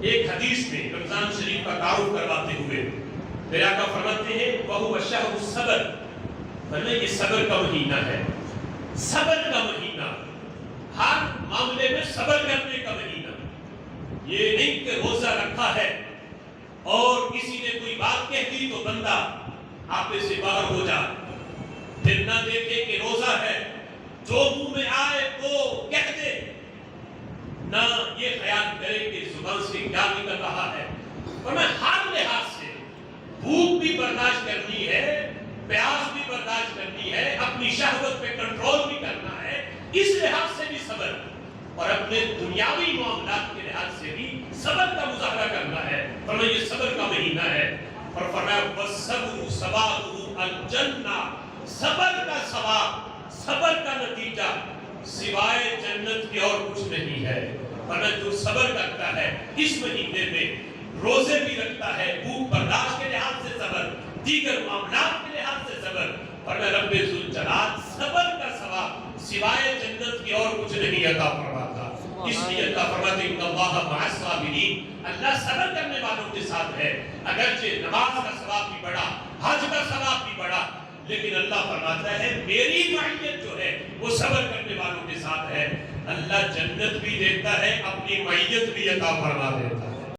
ایک حدیث میں رمضان شریف کا تعارف کرواتے ہوئے میرے آقا فرماتے ہیں وَهُوَ شَهْرُ الصَّبْرِ، فرمایا یہ صبر کا مہینہ ہے، صبر کا مہینہ، ہر معاملے میں صبر کرنے کا مہینہ۔ یہ نہیں کہ روزہ رکھا ہے اور کسی نے کوئی بات کہہ دی تو بندہ آپے سے باہر ہو جا، پھر نہ دیکھے کہ روزہ ہے، جو منہ میں آئے وہ کہہ دے، نہ یہ خیال کرے کہ زبان سے کیا نکل رہا ہے۔ فرمایا ہر لحاظ سے بھوک بھی برداشت کرنی ہے، پیاس بھی برداشت کرنی ہے، اپنی شہوت پہ کنٹرول بھی کرنا ہے، اس لحاظ سے بھی صبر، اور اپنے دنیاوی معاملات کے لحاظ سے بھی صبر کا مظاہرہ کرنا ہے۔ فرمایا یہ صبر کا مہینہ ہے، اور فرمایا وَالصَّبْرُ ثَوَابُهُ الْجَنَّةُ، صبر کا ثواب، صبر کا نتیجہ سوائے جنت کے اور کچھ نہیں ہے۔ فرمایا جو صبر کرتا ہے اس مہینے میں، روزے بھی رکھتا ہے، بھوک برداشت کے لحاظ سے صبر، دیگر معاملات کے لحاظ سے صبر، فرمایا رب ذوالجلال صبر کا ثواب سوائے جنت کے اور کچھ نہیں عطا فرماتا۔ اس لیے اللہ فرماتے ہیں ان اللہ مع الصابرین، اللہ صبر کرنے والوں کے ساتھ ہے۔ اگرچہ نماز کا ثواب بھی بڑا، حج کا ثواب بھی بڑا، لیکن اللہ فرماتا ہے میری معیت جو ہے وہ صبر کرنے والوں کے ساتھ ہے۔ اللہ جنت بھی دیتا ہے، اپنی معیت بھی عطا فرما دیتا ہے۔